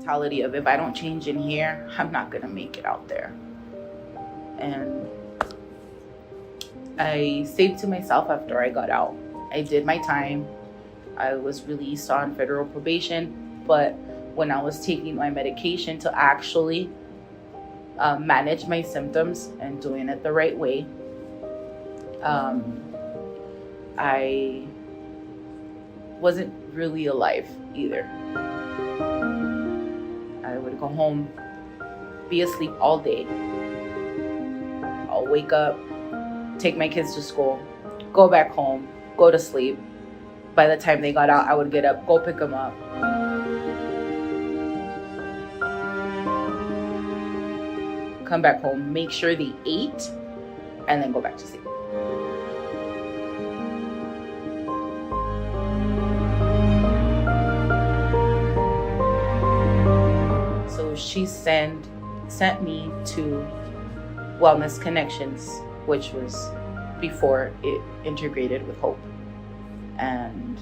mentality of if I don't change in here, I'm not gonna make it out there. And I stayed to myself after I got out. I did my time. I was released on federal probation, but when I was taking my medication to actually manage my symptoms and doing it the right way, I wasn't really alive either. I would go home, be asleep all day. I'll wake up, take my kids to school, go back home, go to sleep. By the time they got out, I would get up, go pick them up. Come back home, make sure they ate, and then go back to sleep. So she sent me to Wellness Connections, which was before it integrated with Hope. And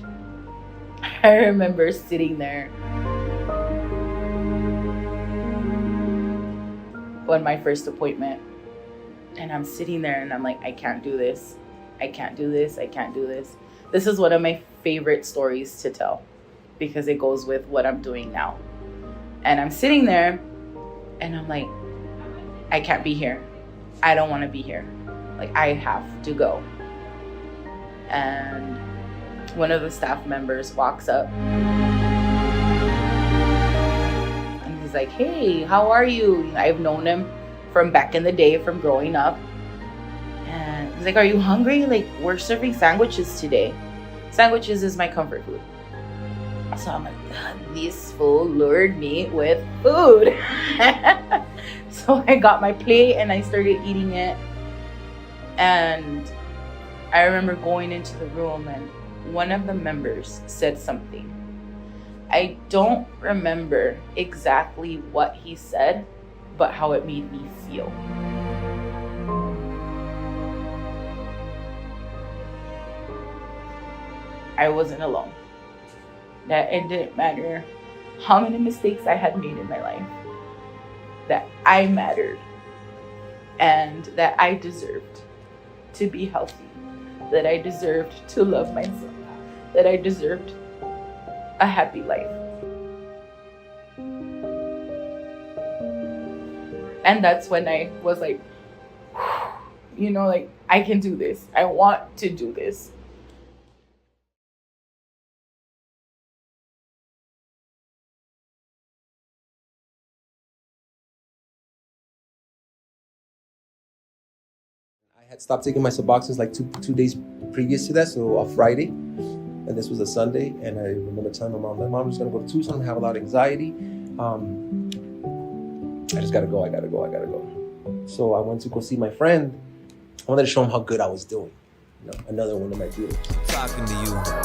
I remember sitting there on my first appointment, and I'm sitting there and I'm like, I can't do this. I can't do this. I can't do this. This is one of my favorite stories to tell because it goes with what I'm doing now. And I'm sitting there and I'm like, I can't be here. I don't want to be here. Like, I have to go. And one of the staff members walks up and he's like, hey, how are you? I've known him from back in the day, from growing up. And he's like, are you hungry? Like, we're serving sandwiches today. Sandwiches is my comfort food. So I'm like, God, this fool lured me with food. So I got my plate and I started eating it. And I remember going into the room and one of the members said something. I don't remember exactly what he said, but how it made me feel. I wasn't alone. That it didn't matter how many mistakes I had made in my life, that I mattered, and that I deserved to be healthy, that I deserved to love myself, that I deserved a happy life. And that's when I was like, you know, like, I can do this. I want to do this. I had stopped taking my Suboxones like two days previous to that, so a Friday, and this was a Sunday, and I remember telling my mom was gonna go to Tucson, I have a lot of anxiety. I just gotta go. So I went to go see my friend. I wanted to show him how good I was doing. You know, another one of my dealers. Talking to you. Right.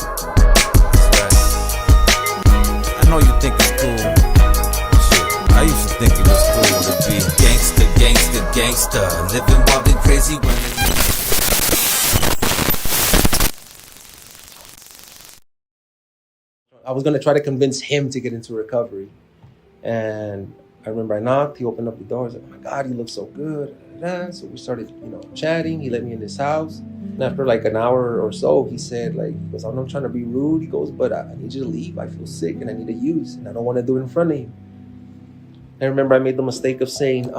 I know you think it's cool. Shit, I used to think it was cool to be gangster, living wild and crazy when I was gonna try to convince him to get into recovery, and I remember I knocked. He opened up the door. I was like, "Oh my God, you look so good." So we started, chatting. He let me in his house, and after like an hour or so, he said, "I'm not trying to be rude." He goes, "But I need you to leave. I feel sick and I need to use, and I don't want to do it in front of you." I remember I made the mistake of saying,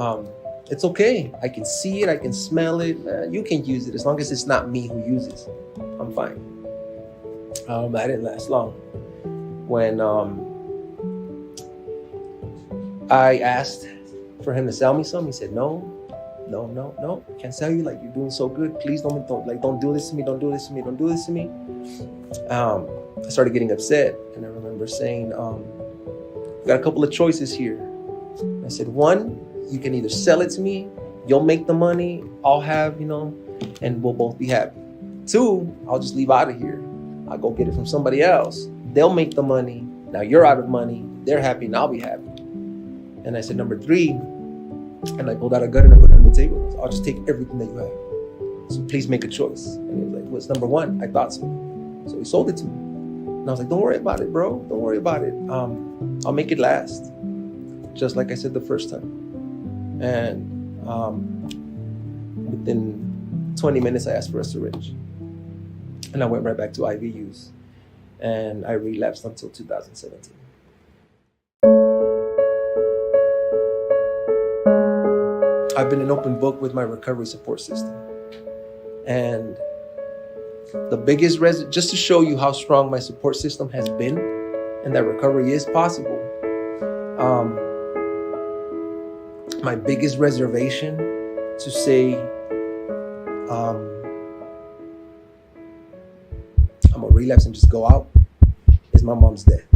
"It's okay. I can see it. I can smell it. You can use it as long as it's not me who uses. I'm fine." That didn't last long. When I asked for him to sell me some, he said, no, can't sell you. Like, you're doing so good. Please don't do this to me. Don't do this to me. Don't do this to me. I started getting upset, and I remember saying, "We got a couple of choices here." I said, one, you can either sell it to me, you'll make the money, I'll have, and we'll both be happy. Two, I'll just leave out of here. I'll go get it from somebody else. They'll make the money. Now you're out of money. They're happy and I'll be happy. And I said, number three, and I pulled out a gun and I put it on the table. I'll just take everything that you have. So please make a choice. And he was like, what's number one? I thought so. So he sold it to me. And I was like, don't worry about it, bro. Don't worry about it. I'll make it last. just like I said the first time. And within 20 minutes, I asked for a syringe. And I went right back to IV use. And I relapsed until 2017. I've been an open book with my recovery support system. And the biggest just to show you how strong my support system has been and that recovery is possible, my biggest reservation to say I'm gonna relapse and just go out is my mom's death.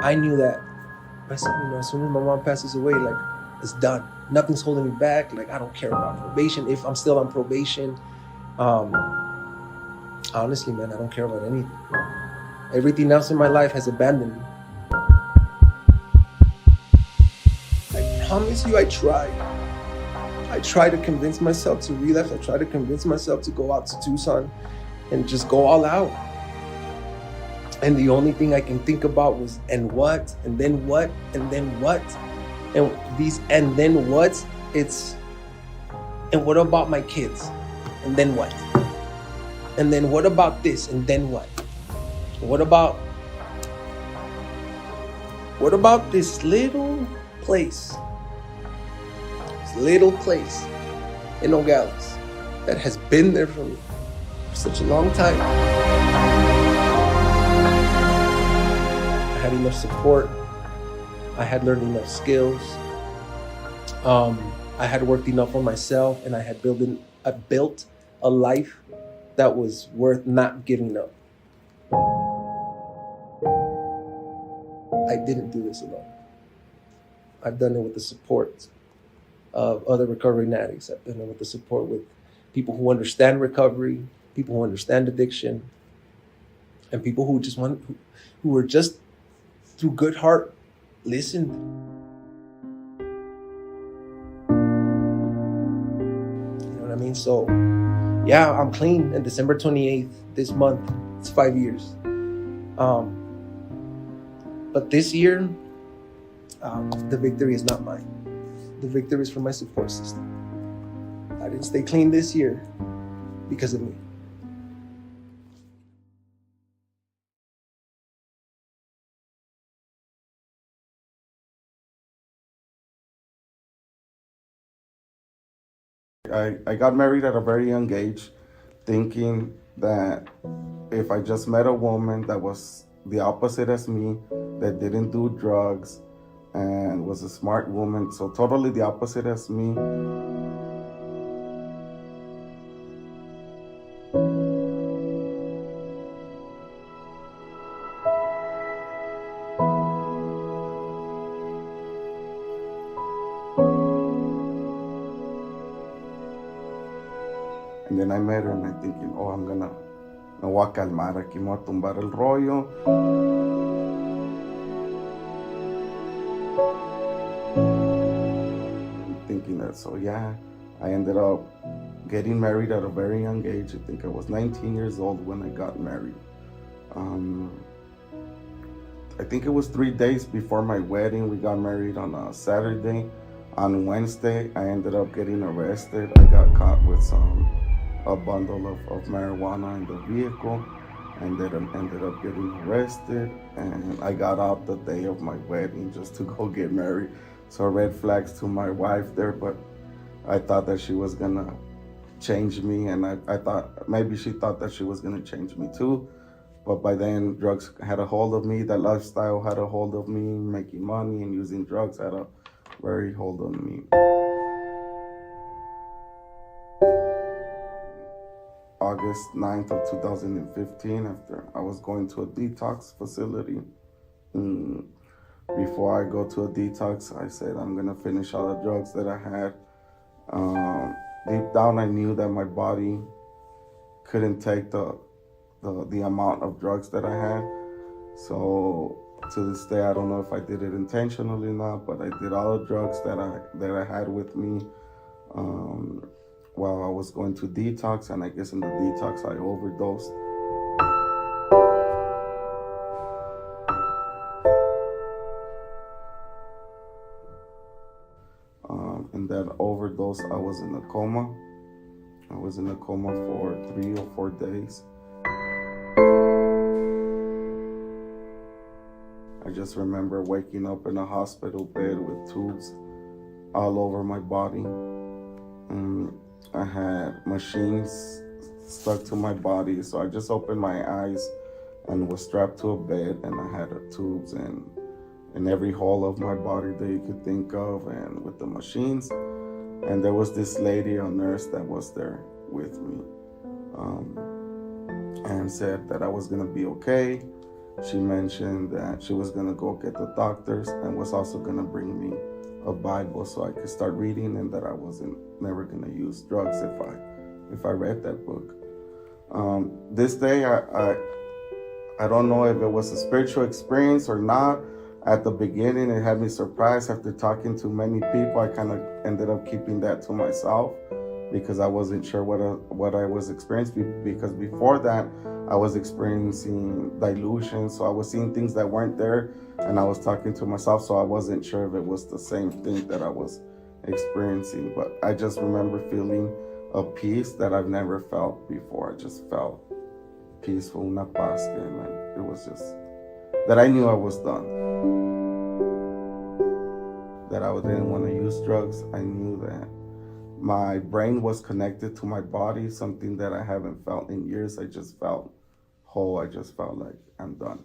I knew that. I said, as soon as my mom passes away, like, it's done. Nothing's holding me back. Like, I don't care about probation. If I'm still on probation, honestly, man, I don't care about anything. Everything else in my life has abandoned me. I promise you, I tried. I tried to convince myself to relapse. I tried to convince myself to go out to Tucson and just go all out. And the only thing I can think about was, and what, and then what, and then what, and these, and then what, and what about my kids, and then what, and then what about this, and then what, what about this little place in Nogales that has been there for me for such a long time. I had enough support. I had learned enough skills. I had worked enough on myself, and I had built a life that was worth not giving up. I didn't do this alone. I've done it with the support of other recovering addicts. I've done it with the support with people who understand recovery, people who understand addiction, and people who who were just through good heart listened. You know what I mean? So, yeah, I'm clean. And December 28th, this month, it's 5 years. But this year, the victory is not mine. The victory is from my support system. I didn't stay clean this year because of me. I got married at a very young age, thinking that if I just met a woman that was the opposite as me, that didn't do drugs, and was a smart woman, so totally the opposite as me. And then I met her and I'm thinking, oh, me voy a calmar aquí, me voy a tumbar el rollo. I'm thinking that, so yeah, I ended up getting married at a very young age. I think I was 19 years old when I got married. I think it was 3 days before my wedding. We got married on a Saturday. On Wednesday, I ended up getting arrested. I got caught with a bundle of marijuana in the vehicle, and then ended up getting arrested. And I got out the day of my wedding just to go get married. So red flags to my wife there, but I thought that she was gonna change me, and I thought maybe she thought that she was gonna change me too. But by then, drugs had a hold of me. That lifestyle had a hold of me. Making money and using drugs had a very hold on me. August 9th of 2015, after I was going to a detox facility. Before I go to a detox, I said I'm gonna finish all the drugs that I had. Deep down, I knew that my body couldn't take the amount of drugs that I had. So to this day, I don't know if I did it intentionally or not, but I did all the drugs that I had with me while I was going to detox, and I guess in the detox I overdosed. overdose, I was in a coma. I was in a coma for 3 or 4 days. I just remember waking up in a hospital bed with tubes all over my body. I had machines stuck to my body, so I just opened my eyes and was strapped to a bed, and I had tubes in every hole of my body that you could think of, and with the machines. And there was this lady, a nurse, that was there with me, and said that I was gonna be okay. She mentioned that she was gonna go get the doctors and was also gonna bring me a Bible so I could start reading, and that I wasn't never gonna use drugs if I read that book. This day, I don't know if it was a spiritual experience or not. At the beginning, it had me surprised. After talking to many people, I kind of ended up keeping that to myself because I wasn't sure what I was experiencing. Because before that, I was experiencing delusion, so I was seeing things that weren't there, and I was talking to myself, so I wasn't sure if it was the same thing that I was experiencing. But I just remember feeling a peace that I've never felt before. I just felt peaceful, una paz, and it was just that I knew I was done. That I didn't want to use drugs. I knew that my brain was connected to my body, something that I haven't felt in years. I just felt whole. I just felt like I'm done.